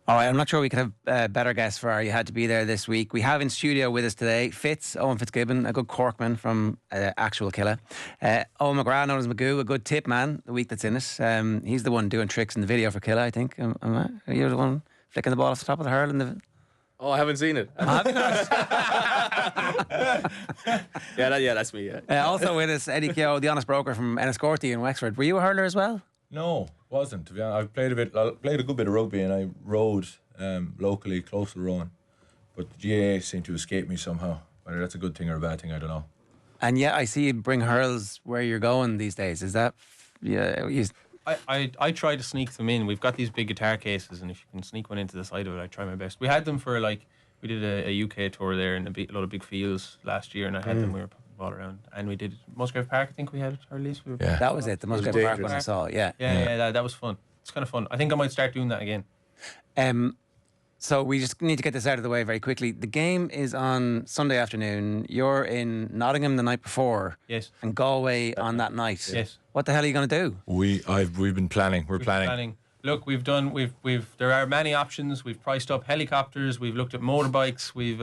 All right, I'm not sure we could have better guests for our You Had to Be There this week. We have in studio with us today Owen Fitzgibbon, a good Corkman from actual Killa. Owen McGrath, known as Magoo, a good tip man, the week that's in it. He's the one doing tricks in the video for Killa, I think. Are you the one flicking the ball off the top of the hurl? Oh, I haven't seen it. Yeah, that's me, yeah. Also with us, Eddie Keogh, the honest broker from Enniscorthy in Wexford. Were you a hurler as well? No, wasn't. To be honest, I played a good bit of rugby, and I rowed locally, close to Rowan. But the GAA seemed to escape me somehow. Whether that's a good thing or a bad thing, I don't know. And yet I see you bring hurls where you're going these days. Is that... Yeah, I try to sneak them in. We've got these big guitar cases, and if you can sneak one into the side of it, I try my best. We had them for we did a UK tour there in a lot of big fields last year, and I had them. We were all around, and we did Musgrave Park. I think we had our release. Yeah, that was it. The Musgrave Park one I saw. Yeah. That was fun. It's kind of fun. I think I might start doing that again. So we just need to get this out of the way very quickly. The game is on Sunday afternoon. You're in Nottingham the night before. Yes. And Galway on that night. Yes. What the hell are you going to do? We've been planning. We're planning. Look, there are many options. We've priced up helicopters. We've looked at motorbikes. We've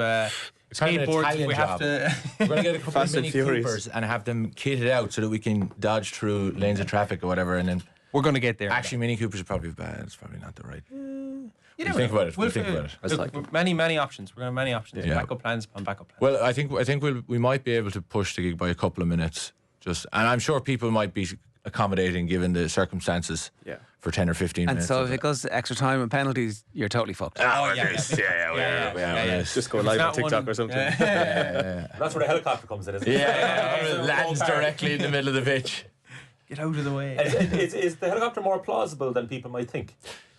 skateboards. We have to. We're going to get a couple of Mini Coopers and have them kitted out so that we can dodge through lanes of traffic or whatever, and then we're going to get there. Actually, Mini Coopers are probably bad. It's probably not the right. We'll think about it. We'll think about it. Look, many options. We're going to have many options. Yeah. Backup plans upon backup plans. Well, I think we might be able to push the gig by a couple of minutes. And I'm sure people might be accommodating given the circumstances. Yeah. For 10 or 15 minutes. And so if it goes to extra time and penalties, you're totally fucked. Yeah. Just go live on TikTok or something. Yeah. That's where the helicopter comes in, isn't it? Yeah. Lands directly in the middle of the pitch. Get out of the way. Is the helicopter more plausible than people might think?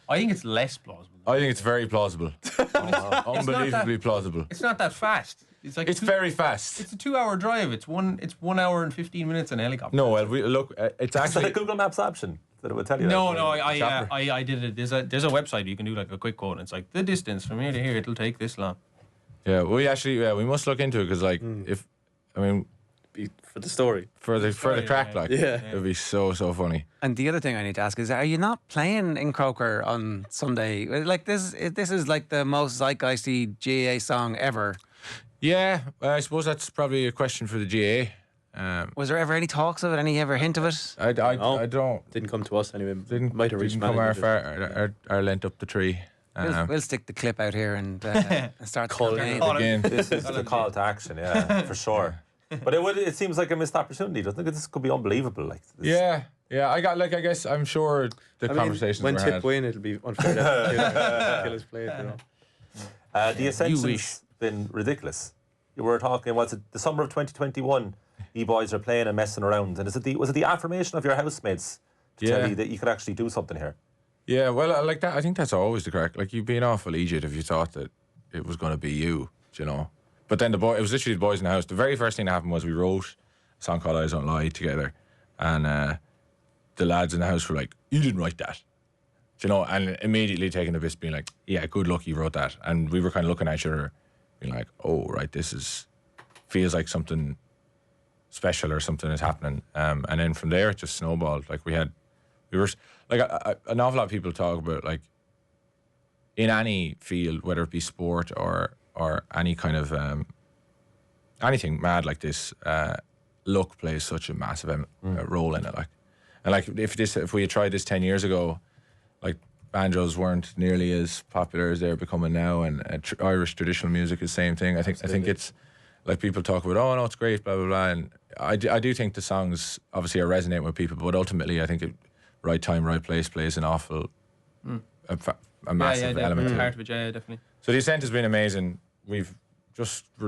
I think it's less plausible. I think it's very plausible. Unbelievably plausible. It's not that fast. It's very fast. It's a 2-hour drive. It's 1 hour and 15 minutes in a helicopter. No, well, it's actually a Google Maps option that it would tell you. No, I did it. There's a website you can do like a quick quote, and it's like the distance from here to here. It'll take this long. Yeah, we must look into it because for the story, for the crack, it'd be so funny. And the other thing I need to ask is, are you not playing in Croker on Sunday? Like this is like the most zeitgeisty GAA song ever. Yeah, I suppose that's probably a question for the GAA. Was there ever any talks of it? Any ever hint of it? I don't. Didn't come to us anyway. Might have reached our length up the tree. We'll stick the clip out here and start calling again. This is the call to action, for sure. But it seems like a missed opportunity, doesn't it? This could be unbelievable. Yeah. I guess I'm sure the conversations when were Tip had. win, it'll be unfair to kill his play. The ascension's been ridiculous. You were talking, the summer of 2021? You boys are playing and messing around, and was it the affirmation of your housemates to tell you that you could actually do something here? Yeah, well, like that. I think that's always the correct. Like, you'd be an awful idiot if you thought that it was going to be you, But then it was literally the boys in the house. The very first thing that happened was we wrote a song called Eyes Don't Lie together, and the lads in the house were like, "You didn't write that," and immediately taking the piss, being like, "Yeah, good luck, you wrote that." And we were kind of looking at each other, being like, "Oh, right, feels like something special or something is happening." And then from there, it just snowballed. Like we were like an awful lot of people talk about, like, in any field, whether it be sport or any kind of anything mad like this, luck plays such a massive role in it. If we had tried this 10 years ago, like, banjos weren't nearly as popular as they're becoming now, and Irish traditional music is the same thing. I think it's like, people talk about, oh no, it's great, blah blah blah, and I do think the songs obviously are resonating with people, but ultimately I think right time, right place plays an awful a massive element. Part of it, definitely. So the Ascent has been amazing. We're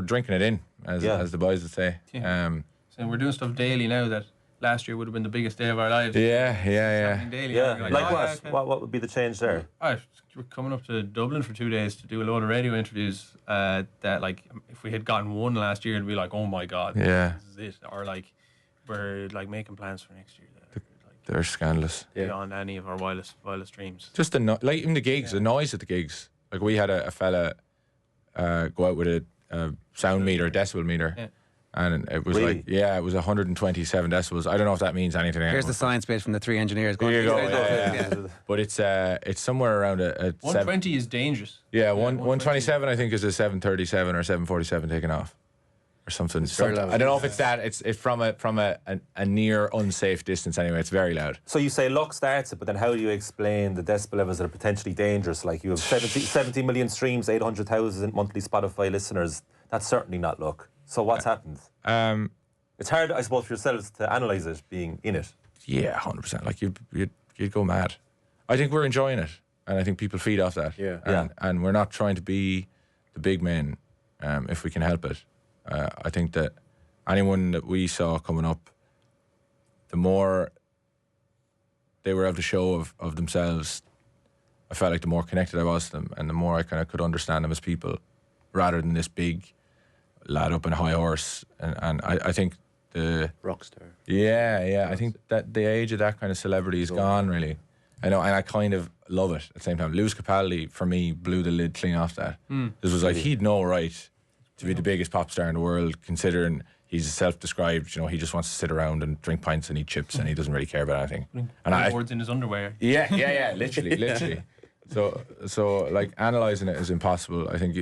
drinking it in, as the boys would say. Yeah. So we're doing stuff daily now that last year would have been the biggest day of our lives. Yeah. Daily. Like what would be the change there? We're coming up to Dublin for 2 days to do a load of radio interviews. That, like, if we had gotten one last year, it'd be like, oh my god, this is it. Or like, we're like making plans for next year. They're scandalous. Beyond any of our wildest dreams. Just even the gigs, the noise at the gigs. Like, we had a fella go out with a sound meter, a decibel meter, And it was Really? like, it was 127 decibels. I don't know if that means anything. Here's the science bit from the 3 engineers. There you go. These guys Yeah. But it's somewhere around a 120 is dangerous. 127 I think is a 737 or 747 taking off. Or something. very loud. I don't know if it's that. It's from a near unsafe distance anyway. It's very loud. So you say luck starts it, but then how do you explain the decibel levels that are potentially dangerous? Like you have 70 million streams, 800,000 monthly Spotify listeners. That's certainly not luck. So what's happened? It's hard, I suppose, for yourselves to analyse it, being in it. Yeah, 100%. Like you'd go mad. I think we're enjoying it, and I think people feed off that. Yeah. And we're not trying to be the big men, if we can help it. I think that anyone that we saw coming up, the more they were able to show of themselves, I felt like the more connected I was to them, and the more I kind of could understand them as people, rather than this big lad up in a high horse. And I think the Rockstar. Yeah. I think that the age of that kind of celebrity is gone, really. I know, and I kind of love it at the same time. Lewis Capaldi, for me, blew the lid clean off that. This was like, he'd no right to be the biggest pop star in the world, considering he's self-described, he just wants to sit around and drink pints and eat chips, and he doesn't really care about anything. And Boards in his underwear. Yeah, literally. So like, analysing it is impossible. I think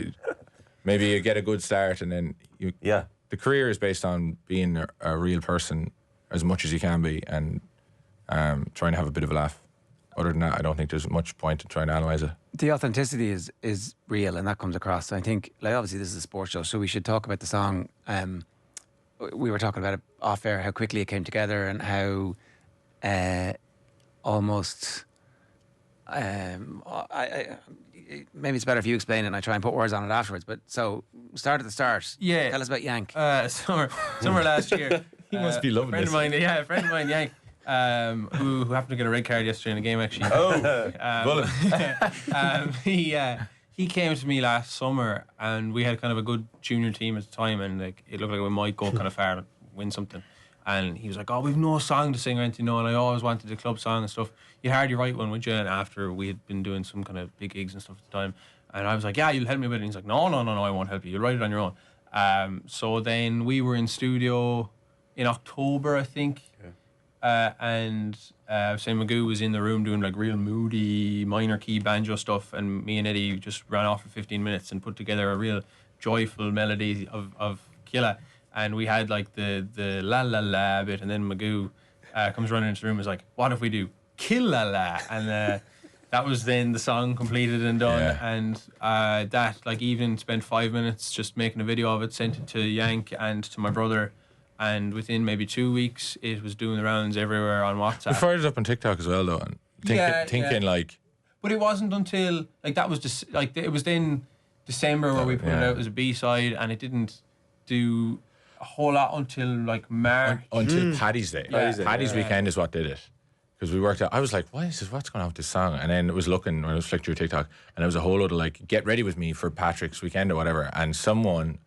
maybe you get a good start, and then the career is based on being a real person as much as you can be, and trying to have a bit of a laugh. Other than that, I don't think there's much point in trying to analyse it. The authenticity is real, and that comes across. I think, like, obviously this is a sports show, so we should talk about the song. We were talking about it off air, how quickly it came together, and how almost maybe it's better if you explain it and I try and put words on it afterwards. But so, start at the start. Yeah. Tell us about Yank. Summer last year. He must be loving this. A friend of mine, Yank, who happened to get a red card yesterday in a game, actually. He came to me last summer, and we had kind of a good junior team at the time, and like it looked like we might go kind of far and win something. And he was like, we've no song to sing or anything, and I always wanted a club song and stuff. You'd hardly write one, would you? And after we had been doing some kind of big gigs and stuff at the time, and I was like, you'll help me with it. And he's like, no, I won't help you. You'll write it on your own. So then we were in studio in October, I think. And Sam Magoo was in the room doing like real moody minor key banjo stuff, and me and Eddie just ran off for 15 minutes and put together a real joyful melody of Killa. And we had like the la la la bit, and then Magoo comes running into the room and is like, what if we do Killa la? And that was then the song completed and done. And that, like, even spent 5 minutes just making a video of it, sent it to Yank and to my brother. And within maybe 2 weeks, it was doing the rounds everywhere on WhatsApp. We fired it up on TikTok as well, though. And thinking like. But it wasn't until like that was just like it was then December where we put it out as a B-side, and it didn't do a whole lot until like March. Until Paddy's Day. Paddy's weekend is what did it. Because we worked out, I was like, what's going on with this song? And then it was looking, when I was flicking through TikTok, and there was a whole load of like, get ready with me for Patrick's weekend or whatever. And someone,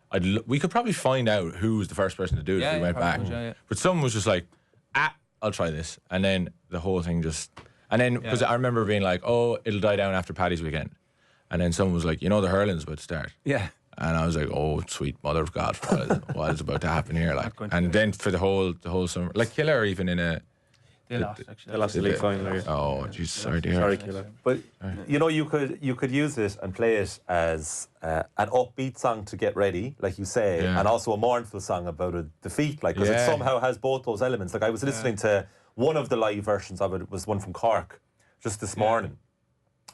we could probably find out who was the first person to do it if we went back. But someone was just like, I'll try this. And then the whole thing just, and then, because I remember being like, it'll die down after Paddy's weekend. And then someone was like, the hurling's about to start. Yeah. And I was like, sweet mother of God, what is about to happen here? Like, and then for the whole summer, like Killer, or even in a, They lost, actually. They lost the league final. Oh, jeez, sorry to hear. Sorry, Killer. But you could use it and play it as an upbeat song to get ready, like you say, and also a mournful song about a defeat, like, because it somehow has both those elements. Like, I was listening to one of the live versions of it, was one from Cork just this morning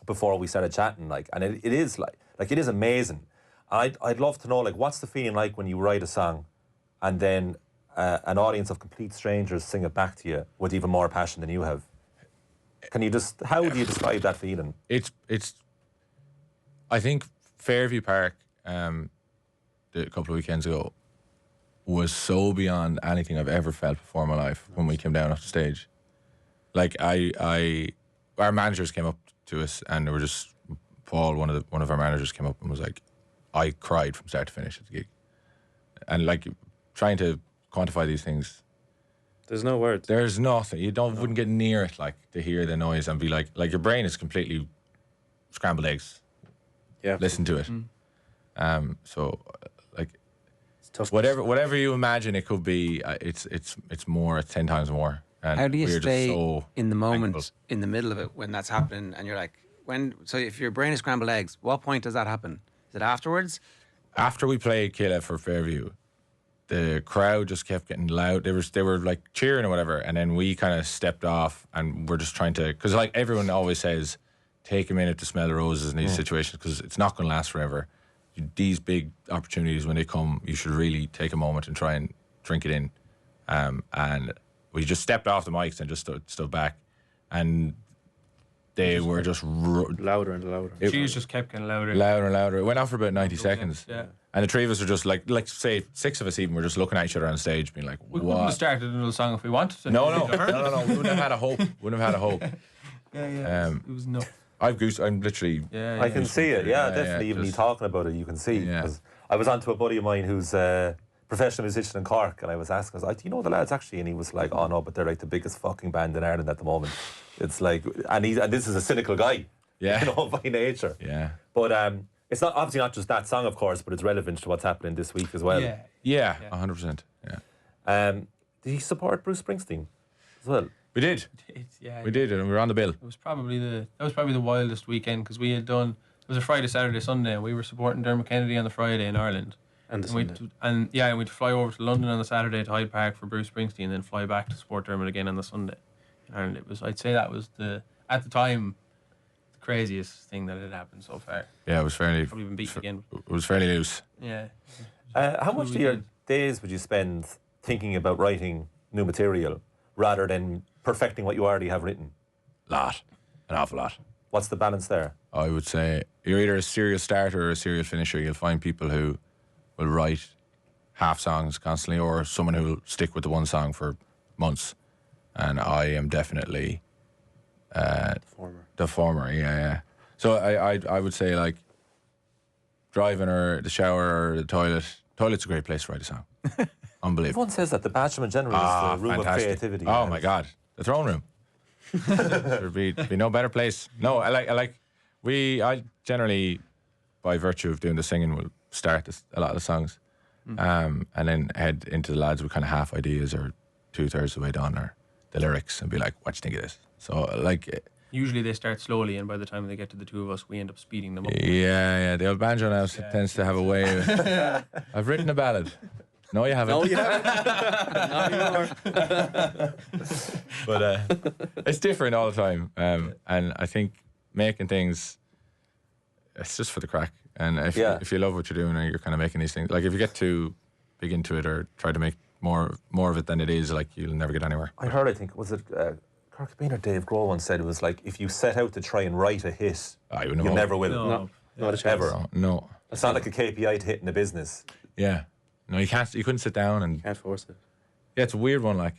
before we started chatting, like, and it is like it is amazing. I'd love to know, like, what's the feeling like when you write a song and then an audience of complete strangers sing it back to you with even more passion than you have? How do you describe that feeling? It's I think Fairview Park a couple of weekends ago was so beyond anything I've ever felt before in my life when we came down off the stage. Like, our managers came up to us, and they were just, Paul, one of our managers, came up and was like, I cried from start to finish at the gig. And like, trying to quantify these things, there's no words. There's nothing. You wouldn't get near it, like, to hear the noise and be like your brain is completely scrambled eggs. Yeah. Listen to it. So, like, tough. Whatever you imagine it could be, it's 10 times more. And How do you we're just stay so in the moment, thankful. in the middle of it, when that's happening, and you're like, so if your brain is scrambled eggs, what point does that happen? Is it afterwards? After we played Killa for Fairview, the crowd just kept getting loud. They were like cheering or whatever, and then we kind of stepped off, and we're just trying to, because like everyone always says, take a minute to smell the roses in these situations, because it's not going to last forever. These big opportunities, when they come, you should really take a moment and try and drink it in. And we just stepped off the mics and just stood back, and they were just louder and louder. Cheers just kept getting louder. louder and louder. It went on for about 90 seconds. Yeah. And the three of us were just like say 6 of us even were just looking at each other on stage, being like, We couldn't have "What?" started another song if we wanted to. No. We wouldn't have had a hope. Yeah. It was nuts. I'm literally. Yeah, I can see it. Yeah, definitely. Even you just- talking about it, you can see. Yeah. 'Cause I was on to a buddy of mine who's a professional musician in Cork, and I was asking, I was like, "Do you know the lads actually?" And he was like, "Oh no, but they're like the biggest fucking band in Ireland at the moment." It's like, and this is a cynical guy, Yeah. you know, by nature. Yeah. But it's not obviously not just that song, of course, but it's relevant to what's happening this week as well. Yeah. 100%. Yeah. Did you support Bruce Springsteen as well? We did. Yeah. We did, and we were on the bill. It was probably the wildest weekend, because we had done, it was a Friday, Saturday, Sunday, and we were supporting Dermot Kennedy on the Friday in Ireland. And the And Sunday. we'd fly over to London on the Saturday to Hyde Park for Bruce Springsteen, and then fly back to support Dermot again on the Sunday in Ireland. I'd say that was at the time, the craziest thing that had happened so far. Yeah, it was fairly. Probably been beaten again. It was fairly loose. Yeah. How much of your weekend. days would you spend thinking about writing new material rather than perfecting what you already have written? An awful lot. What's the balance there? I would say you're either a serial starter or a serial finisher. You'll find people who will write half songs constantly, or someone who will stick with the one song for months. And I am definitely the former. Yeah. So I would say, like, driving or the shower or the toilet. Toilet's a great place to write a song. Unbelievable. Everyone says that the bathroom in general is the room of creativity. Oh my God, the throne room. There'd be no better place. No, I generally, by virtue of doing the singing, will start a lot of the songs, and then head into the lads with kind of half ideas or 2/3 of the way done, or the lyrics, and be like, "What do you think of this?" So Usually they start slowly, and by the time they get to the two of us, we end up speeding them up. yeah, the old banjo now tends to have a way. I've written a ballad. No, you haven't. No, you haven't. But it's different all the time, and I think making things, it's just for the crack. And if you love what you're doing and you're kind of making these things, like if you get too big into it or try to make more of it than it is, like you'll never get anywhere. I heard, I think, was it Kirk Bean or Dave Grohl once said it was like, if you set out to try and write a hit, You never will. No. Not a chance. Ever. No. It's not like a KPI to hit in a business. Yeah. No, you can't. You couldn't sit down and. Can't force it. Yeah, it's a weird one. Like,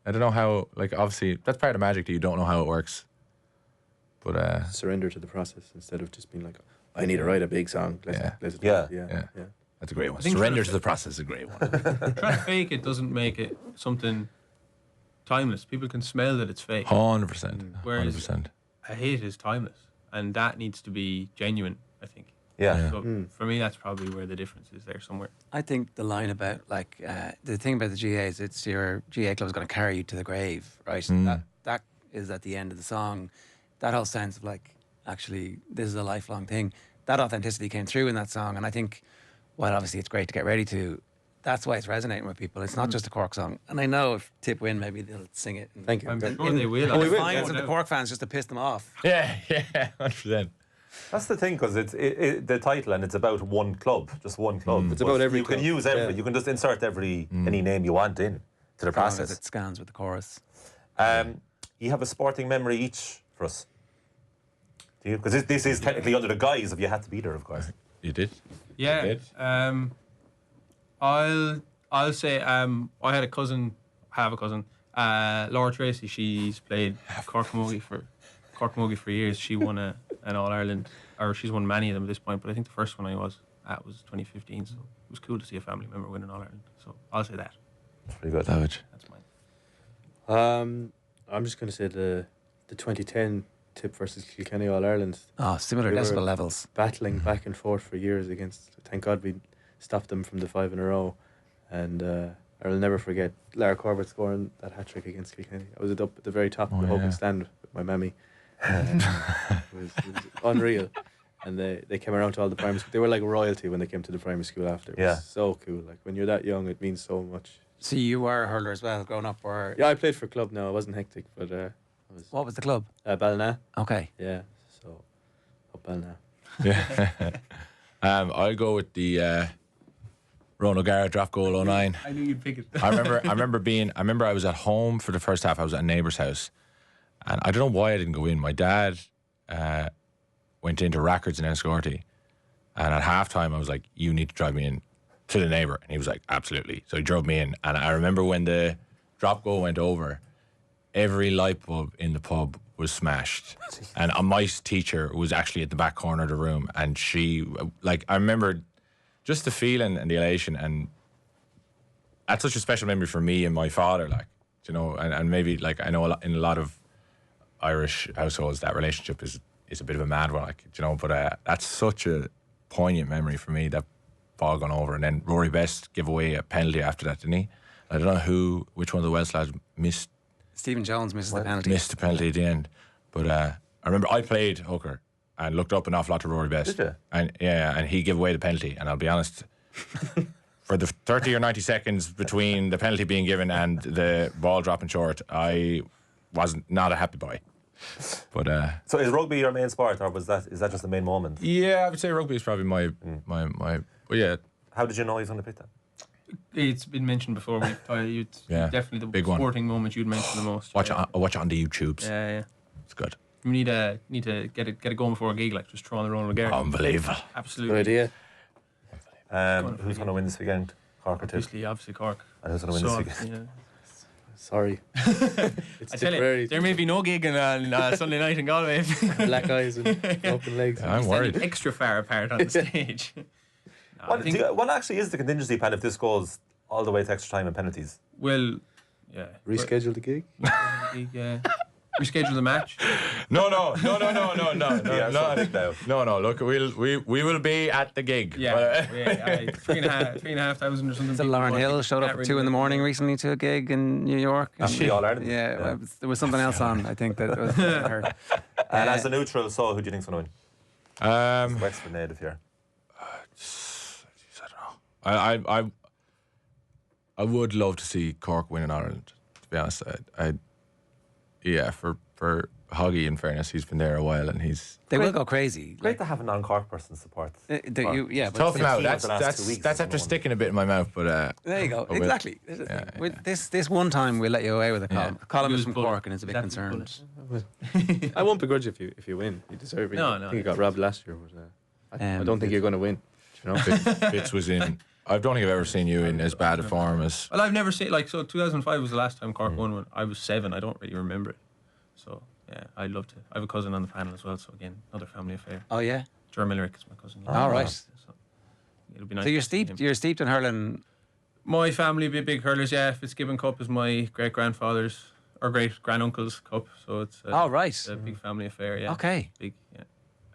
I don't know how. Like, obviously, that's part of the magic that you don't know how it works. But Surrender to the process instead of just being like, I need to write a big song. Let's do Yeah. it. Yeah. that's a great one. think Surrender trying to to- the process is a great one. Trying to fake it doesn't make it something timeless. People can smell that it's fake. 100%. Whereas 100%. a hit is timeless, and that needs to be genuine, I think. Yeah. So for me, that's probably where the difference is there somewhere. I think the line about, like, the thing about the GAs, it's your GA club is going to carry you to the grave, right? That is at the end of the song. That whole sense of, like, actually, this is a lifelong thing. That authenticity came through in that song. And I think, while obviously it's great to get ready to, that's why it's resonating with people. It's not just a Cork song. And I know if Tip win, maybe they'll sing it. Thank you. I'm sure they will. And I we will. find with the Cork fans just to piss them off. Yeah, 100%. That's the thing, because it's the title, and it's about one club, just one club. It's about But every You can club. use every. Yeah. You can just insert any name you want in to the As long as process. it scans with the chorus. You have a sporting memory each for us. Do you? Because this is technically under the guise of you had to be there, of course. You did? Yeah. Did? I'll say I had a cousin, Laura Tracy. She's played Cork Camogie for years. She won an All Ireland, or she's won many of them at this point. But I think the first one I was at was 2015. So it was cool to see a family member win an All Ireland. So I'll say that. That's pretty good. Savage. That's mine. I'm just going to say the 2010 Tip versus Kilkenny All Ireland, Oh, similar They were- decibel levels. battling back and forth for years against. Thank God we stopped them from the 5 in a row. and I'll never forget Lara Corbett scoring that hat trick against Kilkenny. I was up at the very top of the hoping stand with my mammy. It was unreal. And they came around to all the primary school. They were like royalty when they came to the primary school after. It was so cool. Like when you're that young, it means so much. So you were a hurler as well, growing up, or Yeah, I played for club now. It wasn't hectic, but what was the club? Ballina. Okay. Yeah, so up Ballina. Yeah. I'll go with the Ron O'Gara drop goal 09. I knew you'd pick it. I remember I was at home for the first half. I was at a neighbour's house, and I don't know why I didn't go in. My dad went into Rackards in Enniscorthy, and at halftime I was like, "You need to drive me in to the neighbour," and he was like, "Absolutely." So he drove me in, and I remember when the drop goal went over, every light bulb in the pub was smashed, and my teacher was actually at the back corner of the room, and she, like, I remember just the feeling and the elation, and that's such a special memory for me and my father, like, you know, and maybe, like, I know in a lot of Irish households that relationship is a bit of a mad one, like, you know, but that's such a poignant memory for me, that ball gone over. And then Rory Best gave away a penalty after that, didn't he? I don't know which one of the Welsh lads missed Stephen Jones misses the penalty. Missed the penalty at the end. But I remember I played hooker and looked up an awful lot to Rory Best. Did you? And he gave away the penalty. And I'll be honest, for the 30 or 90 seconds between the penalty being given and the ball dropping short, I was not a happy boy. But So is rugby your main sport, or is that just the main moment? yeah, I would say rugby is probably my. But yeah, How did you know he was going to pick that? It's been mentioned before. It's Yeah, definitely the big one. sporting moment you'd mention the most. watch it on the YouTubes. Yeah. It's good. You need to get it going before a gig, like just throwing the Ronald O'Gara. Unbelievable. Absolutely. Good idea. Who's going to win this weekend? Cork or Tip? Obviously Cork. And who's going to win this weekend? Sorry. It's I tell you, Tipperary. there may be no gig on Sunday night in Galway. Black eyes and broken legs. Yeah, I'm worried. Extra far apart on the stage. No, I think, What actually is the contingency plan if this goes all the way to extra time and penalties? well, yeah. Reschedule the gig. Reschedule the match. No. Look, we will be at the gig. Yeah, 3,500 or something. So Lauren Hill showed up at 2 a.m. recently to a gig in New York. After the All-Ireland? Yeah, there was something else on. I think that was her. And as a neutral, so who do you think's going to win? Wexford native here. I don't know. I would love to see Cork win in Ireland. To be honest, for Hoggy, in fairness, he's been there a while and They will go crazy. Great to have a non-Cork person support. But tough now. team of the last 2 That's weeks that's is after the one. sticking a bit in my mouth, but there you go. I will. Exactly. This one time we'll let you away with a column. Column is Use from bullet. Cork and is a bit Definitely concerned. I won't begrudge if you win. You deserve it. No, I no. think you got robbed last year. But, I don't think you're going to win. You know? Fitz was in. I don't think I've ever seen you in as bad a form as. Well, I've never seen 2005 was the last time Cork won one. I was 7. I don't really remember it. So yeah, I'd love to. I have a cousin on the panel as well. So again, another family affair. Oh yeah. Ger Millerick is my cousin. All right. So it'll be nice. So you're to see him. steeped. You're steeped in hurling. My family be big hurlers. Yeah, Fitzgibbon Cup is my great grandfather's or great granduncle's cup. So it's All right. it's a big family affair. Yeah. Okay. Big.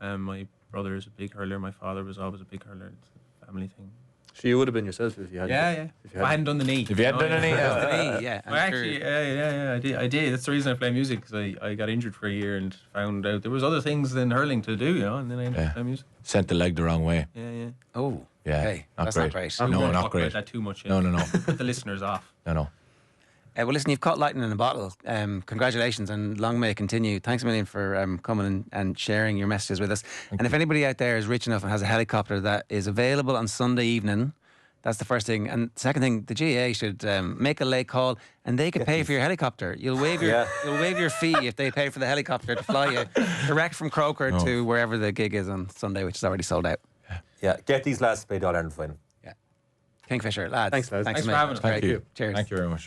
Yeah. My brother is a big hurler. My father was always a big hurler. It's a family thing. So you would have been yourself if you had. Yeah. If I hadn't done the knee. If you hadn't done any, Yeah. Well, actually, I did. That's the reason I play music, because I got injured for a year and found out there was other things than hurling to do, and then I ended up playing music. sent the leg the wrong way. Yeah. Oh. Yeah, Okay. not That's great. not great. We No, won't not talk great. about that too much. No. Put the listeners off. No. Well, listen, you've caught lightning in a bottle. Congratulations and long may it continue. Thanks a million for coming and sharing your messages with us. And if anybody out there is rich enough and has a helicopter that is available on Sunday evening, that's the first thing. And second thing, the GAA should make a late call and they could pay for your helicopter. You'll waive your fee if they pay for the helicopter to fly you direct from Croker to wherever the gig is on Sunday, which is already sold out. Yeah, get these lads to pay the All-Ireland fine. Kingfisher, lads. Thanks, lads. Thanks Thanks a for million. having us. Great. Thank you. Cheers. Thank you very much.